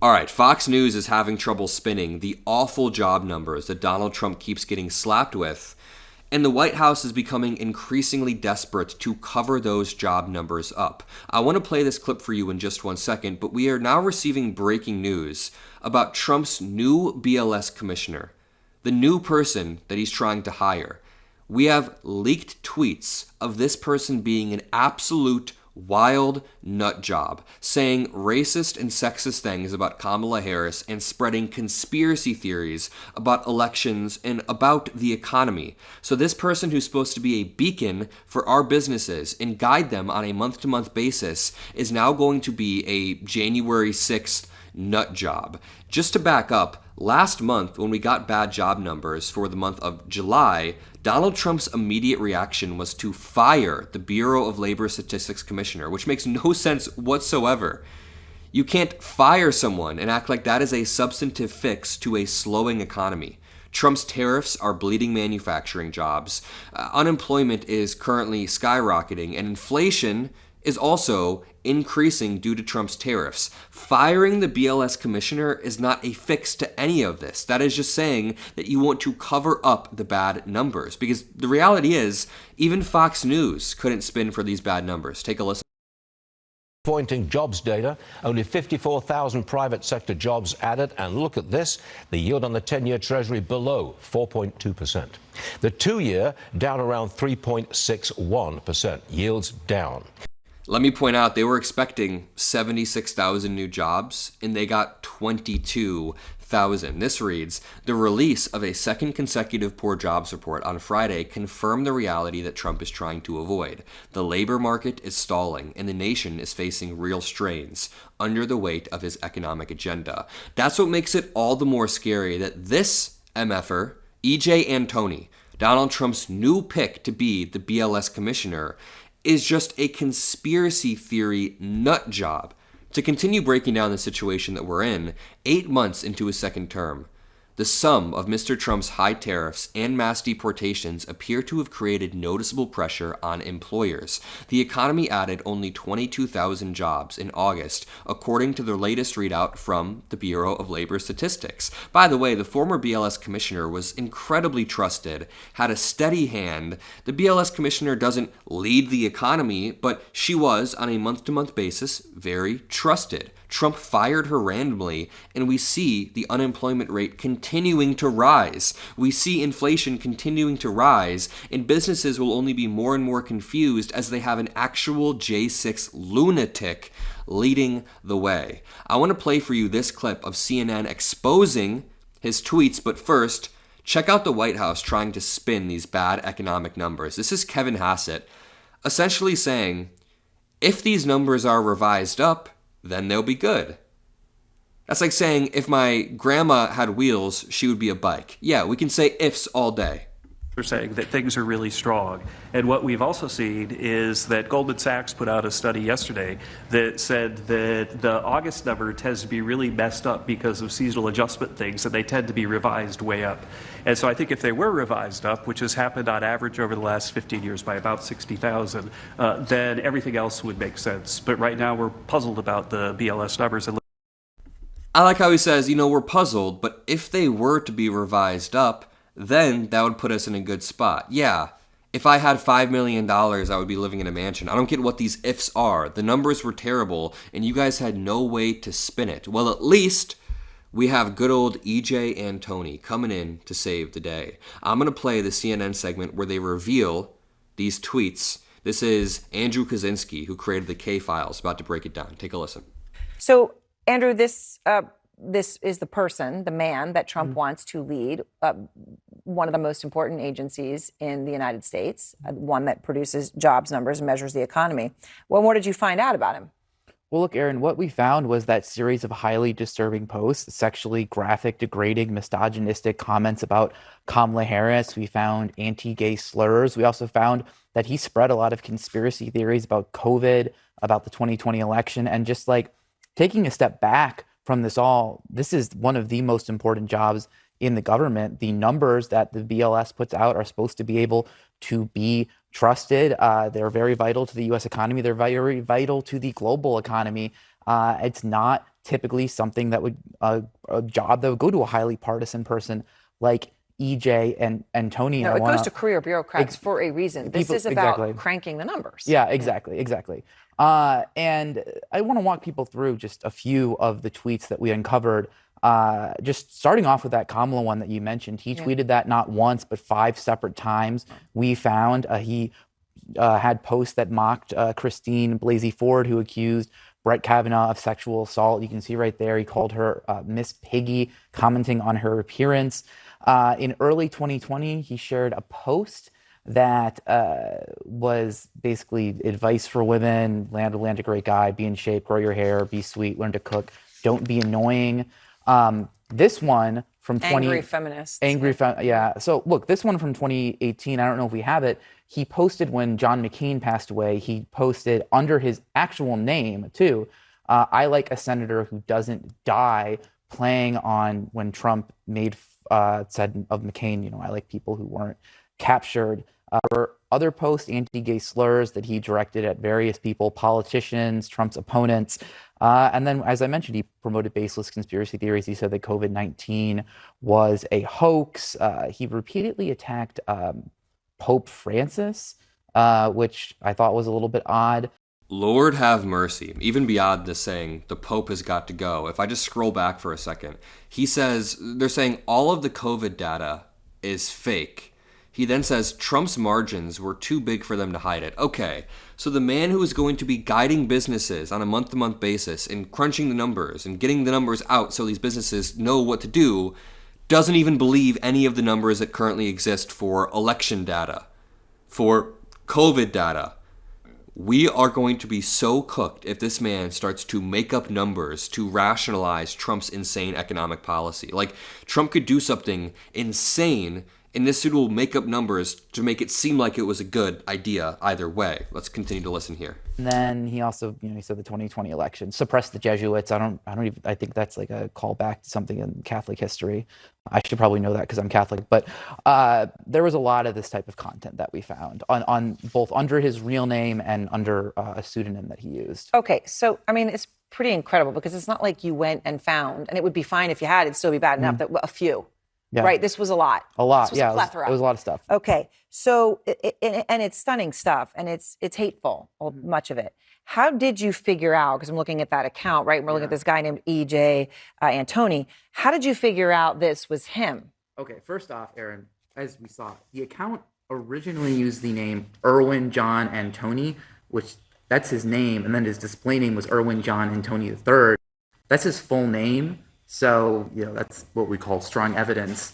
All right, Fox News is having trouble spinning the awful job numbers that Donald Trump keeps getting slapped with, and the White House is becoming increasingly desperate to cover those job numbers up. I want to play this clip for you in just 1 second, but we are now receiving breaking news about Trump's new BLS commissioner, the new person that he's trying to hire. We have leaked tweets of this person being an absolute wild nut job, saying racist and sexist things about Kamala Harris and spreading conspiracy theories about elections and about the economy. So this person who's supposed to be a beacon for our businesses and guide them on a month-to-month basis is now going to be a January 6th nut job. Just to back up, last month when we got bad job numbers for the month of July, Donald Trump's immediate reaction was to fire the Bureau of Labor Statistics Commissioner, which makes no sense whatsoever. You can't fire someone and act like that is a substantive fix to a slowing economy. Trump's tariffs are bleeding manufacturing jobs. Unemployment is currently skyrocketing, and inflation is also increasing due to Trump's tariffs. Firing the BLS commissioner is not a fix to any of this. That is just saying that you want to cover up the bad numbers, because the reality is even Fox News couldn't spin for these bad numbers. Take a listen. Pointing jobs data, only 54,000 private sector jobs added, and look at this, the yield on the 10-year Treasury below 4.2%. The 2-year down around 3.61%, yields down. Let me point out, they were expecting 76,000 new jobs, and they got 22,000. This reads, the release of a second consecutive poor jobs report on Friday confirmed the reality that Trump is trying to avoid. The labor market is stalling, and the nation is facing real strains under the weight of his economic agenda. That's what makes it all the more scary that this MFer, E.J. Antoni, Donald Trump's new pick to be the BLS commissioner, is just a conspiracy theory nut job. To continue breaking down the situation that we're in, 8 months into his second term, the sum of Mr. Trump's high tariffs and mass deportations appear to have created noticeable pressure on employers. The economy added only 22,000 jobs in August, according to the latest readout from the Bureau of Labor Statistics. By the way, the former BLS commissioner was incredibly trusted, had a steady hand. The BLS commissioner doesn't lead the economy, but she was, on a month-to-month basis, very trusted. Trump fired her randomly, and we see the unemployment rate continuing to rise. We see inflation continuing to rise, and businesses will only be more and more confused as they have an actual J6 lunatic leading the way. I want to play for you this clip of CNN exposing his tweets, but first, check out the White House trying to spin these bad economic numbers. This is Kevin Hassett essentially saying, if these numbers are revised up, then they'll be good. That's like saying if my grandma had wheels, she would be a bike. Yeah, we can say ifs all day. We're saying that things are really strong. And what we've also seen is that Goldman Sachs put out a study yesterday that said that the August number tends to be really messed up because of seasonal adjustment things, and they tend to be revised way up. And so I think if they were revised up, which has happened on average over the last 15 years by about 60,000, then everything else would make sense. But right now we're puzzled about the BLS numbers. I like how he says, we're puzzled, but if they were to be revised up, then that would put us in a good spot. Yeah, if I had $5 million, I would be living in a mansion. I don't get what these ifs are. The numbers were terrible, and you guys had no way to spin it. Well, at least we have good old E.J. Antoni coming in to save the day. I'm going to play the CNN segment where they reveal these tweets. This is Andrew Kaczynski, who created the K-Files, about to break it down. Take a listen. So, Andrew, this is the person, the man that Trump wants to lead one of the most important agencies in the United States, one that produces jobs numbers and measures the economy. Well, what did you find out about him? Well, look, Aaron, what we found was that series of highly disturbing posts, sexually graphic, degrading, misogynistic comments about Kamala Harris. We found anti-gay slurs. We also found that he spread a lot of conspiracy theories about COVID, about the 2020 election, and just like taking a step back from this all, this is one of the most important jobs in the government. The numbers that the BLS puts out are supposed to be able to be trusted. They're very vital to the U.S. economy. They're very vital to the global economy. It's not typically something that would a job that would go to a highly partisan person like EJ and Tony. No, and it goes to career bureaucrats for a reason. This is about exactly. cranking the numbers. Yeah, exactly. And I want to walk people through just a few of the tweets that we uncovered. Just starting off with that Kamala one that you mentioned. He tweeted that not once, but 5 separate times. We found he had posts that mocked Christine Blasey Ford, who accused Brett Kavanaugh of sexual assault. You can see right there, he called her Miss Piggy, commenting on her appearance. In early 2020, he shared a post that was basically advice for women: land a great guy, be in shape, grow your hair, be sweet, learn to cook, don't be annoying. This one from Angry feminists. Yeah. So look, this one from 2018, I don't know if we have it. He posted when John McCain passed away. He posted under his actual name too. I like a senator who doesn't die, playing on when Trump said of McCain, I like people who weren't captured. Or other posts, anti-gay slurs that he directed at various people, politicians, Trump's opponents. And then, as I mentioned, he promoted baseless conspiracy theories. He said that COVID-19 was a hoax. He repeatedly attacked Pope Francis, which I thought was a little bit odd. Lord have mercy. Even beyond this saying, the Pope has got to go. If I just scroll back for a second, he says, they're saying all of the COVID data is fake. He then says Trump's margins were too big for them to hide it. Okay, so the man who is going to be guiding businesses on a month-to-month basis and crunching the numbers and getting the numbers out so these businesses know what to do doesn't even believe any of the numbers that currently exist for election data, for COVID data. We are going to be so cooked if this man starts to make up numbers to rationalize Trump's insane economic policy. Like, Trump could do something insane, and this dude will make up numbers to make it seem like it was a good idea either way. Let's continue to listen here. And then he also, he said the 2020 election suppressed the Jesuits. I think that's like a callback to something in Catholic history. I should probably know that because I'm Catholic. But there was a lot of this type of content that we found on both under his real name and under a pseudonym that he used. Okay, so it's pretty incredible because it's not like you went and found, and it would be fine if you had, it'd still be bad enough that a few. Yeah. Right, this was a lot. A lot, this was a plethora. It was a lot of stuff. Okay, so and it's stunning stuff, and it's hateful, much of it. How did you figure out? Because I'm looking at that account, right? And we're looking at this guy named EJ Antoni. How did you figure out this was him? Okay, first off, Aaron, as we saw, the account originally used the name Erwin John Antoni, which that's his name, and then his display name was Erwin John Antoni III. That's his full name. So, that's what we call strong evidence.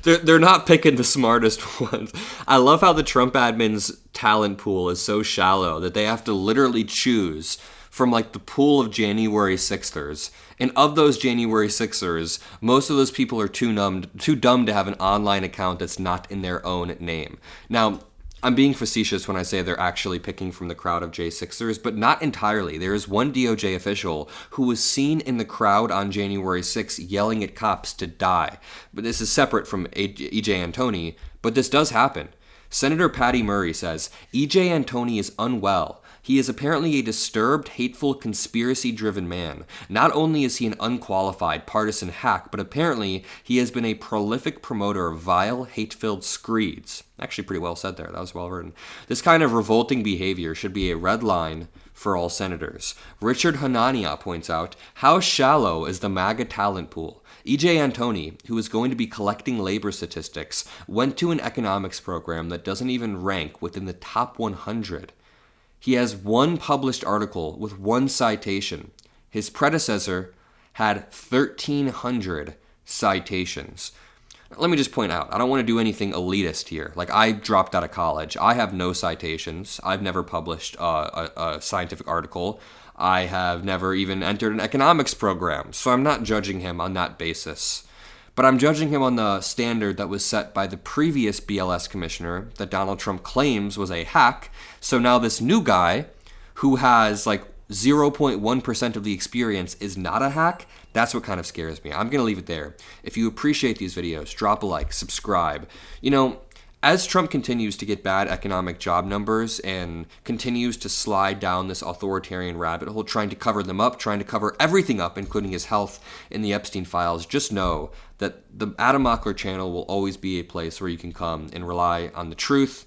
They're not picking the smartest ones. I love how the Trump admin's talent pool is so shallow that they have to literally choose from like the pool of January 6thers. And of those January 6thers, most of those people are too dumb to have an online account that's not in their own name. Now, I'm being facetious when I say they're actually picking from the crowd of J6ers, but not entirely. There is one DOJ official who was seen in the crowd on January 6th yelling at cops to die. But this is separate from EJ Antoni, but this does happen. Senator Patty Murray says, EJ Antoni is unwell. He is apparently a disturbed, hateful, conspiracy-driven man. Not only is he an unqualified partisan hack, but apparently he has been a prolific promoter of vile, hate-filled screeds. Actually pretty well said there. That was well written. This kind of revolting behavior should be a red line for all senators. Richard Hanania points out, how shallow is the MAGA talent pool? EJ Antoni, who is going to be collecting labor statistics, went to an economics program that doesn't even rank within the top 100. He has one published article with one citation. His predecessor had 1,300 citations. Let me just point out, I don't want to do anything elitist here. Like, I dropped out of college. I have no citations. I've never published a scientific article. I have never even entered an economics program. So I'm not judging him on that basis. But I'm judging him on the standard that was set by the previous BLS commissioner that Donald Trump claims was a hack. So now this new guy who has like 0.1% of the experience is not a hack. That's what kind of scares me. I'm going to leave it there. If you appreciate these videos, drop a like, subscribe. as Trump continues to get bad economic job numbers and continues to slide down this authoritarian rabbit hole, trying to cover them up, trying to cover everything up, including his health in the Epstein files, just know that the Adam Mockler channel will always be a place where you can come and rely on the truth.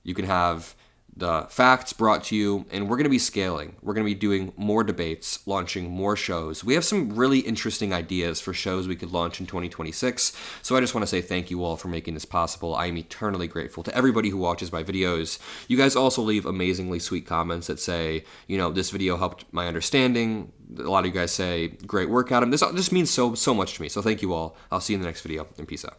You can have the facts brought to you, and we're going to be scaling. We're going to be doing more debates, launching more shows. We have some really interesting ideas for shows we could launch in 2026, so I just want to say thank you all for making this possible. I am eternally grateful to everybody who watches my videos. You guys also leave amazingly sweet comments that say, this video helped my understanding. A lot of you guys say, great work, Adam. This just means so much to me, so thank you all. I'll see you in the next video, and peace out.